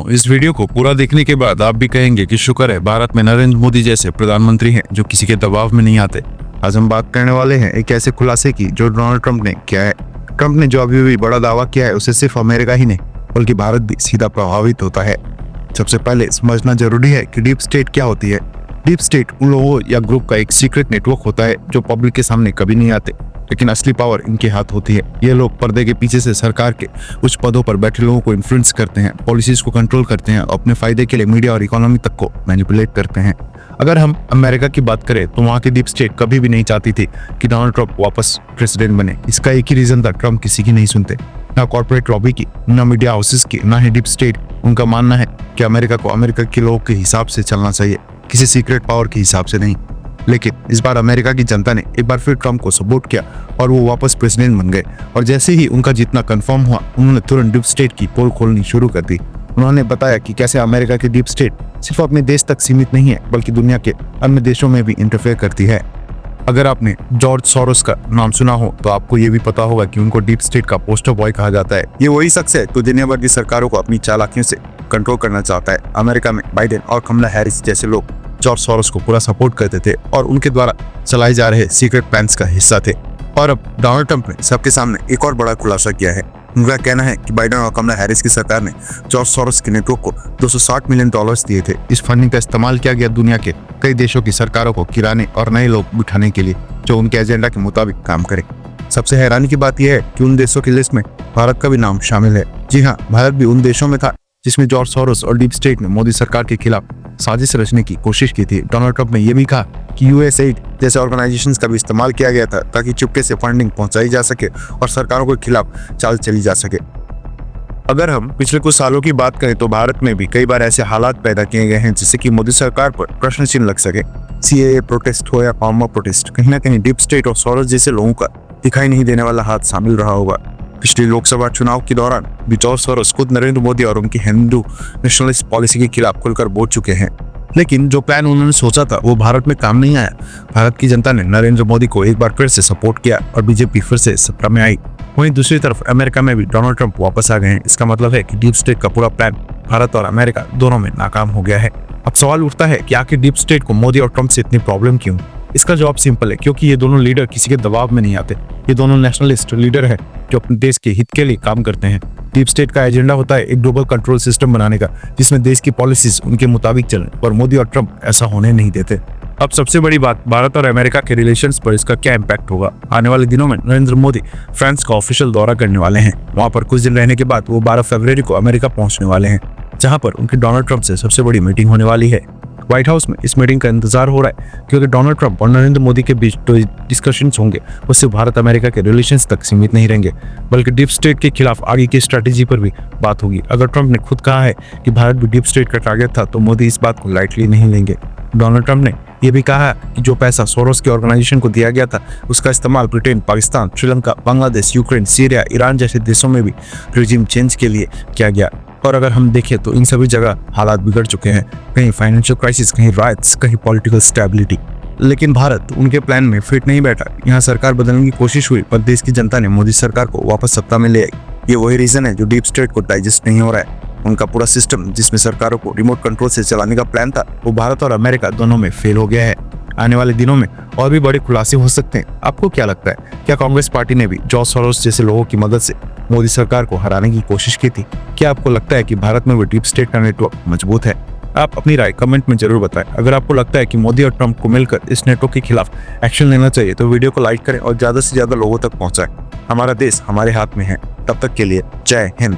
इस वीडियो को पूरा देखने के बाद आप भी कहेंगे कि शुक्र है भारत में नरेंद्र मोदी जैसे प्रधानमंत्री हैं जो किसी के दबाव में नहीं आते। आज हम बात करने वाले हैं एक ऐसे खुलासे की जो डोनाल्ड ट्रंप ने किया है। ट्रंप ने जो अभी भी बड़ा दावा किया है उसे सिर्फ अमेरिका ही नहीं बल्कि भारत भी सीधा प्रभावित होता है। सबसे पहले समझना जरूरी है कि डीप स्टेट क्या होती है। डीप स्टेट उन लोगों या ग्रुप का एक सीक्रेट नेटवर्क होता है जो पब्लिक के सामने कभी नहीं आते, लेकिन असली पावर इनके हाथ होती है। ये लोग पर्दे के पीछे से सरकार के उच्च पदों पर बैठे लोगों को इन्फ्लुएंस करते हैं, पॉलिसीज को कंट्रोल करते हैं, अपने फायदे के लिए मीडिया और इकोनॉमी तक को मैनिपुलेट करते हैं। अगर हम अमेरिका की बात करें तो वहाँ की डीप स्टेट कभी भी नहीं चाहती थी कि डोनाल्ड ट्रंप वापस प्रेसिडेंट बने। इसका एक ही रीजन था, ट्रंप किसी की नहीं सुनते, ना कॉर्पोरेट लॉबी की, ना मीडिया हाउसेस की, ना ही डीप स्टेट। उनका मानना है कि अमेरिका को अमेरिका के लोगों के हिसाब से चलना चाहिए, किसी सीक्रेट पावर के हिसाब से नहीं। लेकिन इस बार अमेरिका की जनता ने एक बार फिर ट्रंप को सपोर्ट किया और वो वापस प्रेसिडेंट बन गए। और जैसे ही उनका जीतना कंफर्म हुआ, उन्होंने तुरंत डीप स्टेट की पोल खोलनी शुरू कर दी। उन्होंने बताया कि कैसे अमेरिका की डीप स्टेट सिर्फ अपने देश तक सीमित नहीं है बल्कि दुनिया के अन्य देशों में भी इंटरफेयर करती है। अगर आपने जॉर्ज सोरोस का नाम सुना हो तो आपको ये भी पता होगा कि उनको डीप स्टेट का पोस्टर बॉय कहा जाता है। ये वही शख्स है जो दुनिया भर की सरकारों को अपनी चालाकियों से कंट्रोल करना चाहता है। अमेरिका में बाइडेन और कमला हैरिस जैसे लोग जॉर्ज सोरोस को पूरा सपोर्ट करते थे और उनके द्वारा चलाए जा रहे सीक्रेट प्लान्स का हिस्सा थे। और अब डोनाल्ड ट्रंप ने सबके सामने एक और बड़ा खुलासा किया है। उनका कहना है कि बाइडेन और कमला हैरिस की सरकार ने जॉर्ज सोरोस के नेटवर्क को $260 मिलियन दिए थे। इस फंडिंग का इस्तेमाल किया गया दुनिया के कई देशों की सरकारों को गिराने और नए लोग बिठाने के लिए जो उनके एजेंडा के मुताबिक काम करे। सबसे हैरानी की बात यह है कि उन देशों की लिस्ट में भारत का भी नाम शामिल है। जी हाँ, भारत भी उन देशों में था जिसमें जॉर्ज सोरोस और डीप स्टेट ने मोदी सरकार के खिलाफ साजिश रचने की कोशिश की थी। डोनाल्ड ट्रंप ने यह भी कहा कि यूएसएड जैसे ऑर्गेनाइजेशंस का भी इस्तेमाल किया गया था ताकि चुपके से फंडिंग पहुंचाई जा सके और सरकारों के खिलाफ चाल चली जा सके। अगर हम पिछले कुछ सालों की बात करें तो भारत में भी कई बार ऐसे हालात पैदा किए गए हैं जिससे कि मोदी सरकार पर प्रश्न चिन्ह लग सके। सीएए प्रोटेस्ट हो या फार्मर प्रोटेस्ट, कहीं ना कहीं डीप स्टेट और सोरोस जैसे लोगों का दिखाई नहीं देने वाला हाथ शामिल रहा होगा। पिछले लोकसभा चुनाव के दौरान भी जॉर्ज सोरोस खुद नरेंद्र मोदी और उनकी हिंदू नेशनलिस्ट पॉलिसी के खिलाफ खुलकर बोल चुके हैं। लेकिन जो प्लान उन्होंने सोचा था वो भारत में काम नहीं आया। भारत की जनता ने नरेंद्र मोदी को एक बार फिर से सपोर्ट किया और बीजेपी फिर से सत्ता में आई। वहीं दूसरी तरफ अमेरिका में भी डोनाल्ड ट्रंप वापस आ गए हैं। इसका मतलब है कि डीप स्टेट का पूरा प्लान भारत और अमेरिका दोनों में नाकाम हो गया है। अब सवाल उठता है कि आखिर डीप स्टेट को मोदी और ट्रंप से इतनी प्रॉब्लम क्यों? इसका जवाब सिंपल है, क्योंकि ये दोनों लीडर किसी के दबाव में नहीं आते। ये दोनों नेशनलिस्ट लीडर है जो अपने देश के हित के लिए काम करते हैं। डीप स्टेट का एजेंडा होता है एक ग्लोबल कंट्रोल सिस्टम बनाने का जिसमें देश की पॉलिसीज उनके मुताबिक चलें, पर मोदी और ट्रंप ऐसा होने नहीं देते। अब सबसे बड़ी बात, भारत और अमेरिका के रिलेशंस पर इसका क्या इम्पैक्ट होगा। आने वाले दिनों में नरेंद्र मोदी फ्रांस का ऑफिशियल दौरा करने वाले हैं। वहां पर कुछ दिन रहने के बाद वो 12 फरवरी को अमेरिका पहुंचने वाले हैं, जहां पर उनकी डोनाल्ड ट्रंप से सबसे बड़ी मीटिंग होने वाली है। व्हाइट हाउस में इस मीटिंग का इंतजार हो रहा है क्योंकि डोनाल्ड ट्रंप और नरेंद्र मोदी के बीच जो डिस्कशंस होंगे वो सिर्फ भारत अमेरिका के रिलेशंस तक सीमित नहीं रहेंगे बल्कि डीप स्टेट के खिलाफ आगे की स्ट्रैटेजी पर भी बात होगी। अगर ट्रंप ने खुद कहा है कि भारत भी डीप स्टेट का टारगेट था तो मोदी इस बात को लाइटली नहीं लेंगे। डोनाल्ड ट्रंप ने यह भी कहा कि जो पैसा सोरोस की ऑर्गेनाइजेशन को दिया गया था उसका इस्तेमाल Britain, Pakistan, Sri Lanka, Bangladesh, Ukraine, Syria, Iran जैसे देशों में भी रिजीम चेंज के लिए किया गया। और अगर हम देखें तो इन सभी जगह हालात बिगड़ चुके हैं, कहीं फाइनेंशियल क्राइसिस, कहीं राइट्स, कहीं पॉलिटिकल स्टेबिलिटी। लेकिन भारत उनके प्लान में फिट नहीं बैठा। यहाँ सरकार बदलने की कोशिश हुई पर देश की जनता ने मोदी सरकार को वापस सत्ता में ले आई। ये वही रीजन है जो डीप स्टेट को डाइजेस्ट नहीं हो रहा है। उनका पूरा सिस्टम जिसमें सरकारों को रिमोट कंट्रोल से चलाने का प्लान था वो भारत और अमेरिका दोनों में फेल हो गया है। आने वाले दिनों में और भी बड़े खुलासे हो सकते हैं। आपको क्या लगता है, क्या कांग्रेस पार्टी ने भी जॉर्ज सोरोस जैसे लोगों की मदद से मोदी सरकार को हराने की कोशिश की थी? क्या आपको लगता है कि भारत में भी डीप स्टेट का नेटवर्क मजबूत है? आप अपनी राय कमेंट में जरूर बताएं। अगर आपको लगता है कि मोदी और ट्रंप को मिलकर इस नेटवर्क के खिलाफ एक्शन लेना चाहिए तो वीडियो को लाइक करें और ज्यादा से ज्यादा लोगों तक पहुंचाएं। हमारा देश हमारे हाथ में है। तब तक के लिए जय हिंद।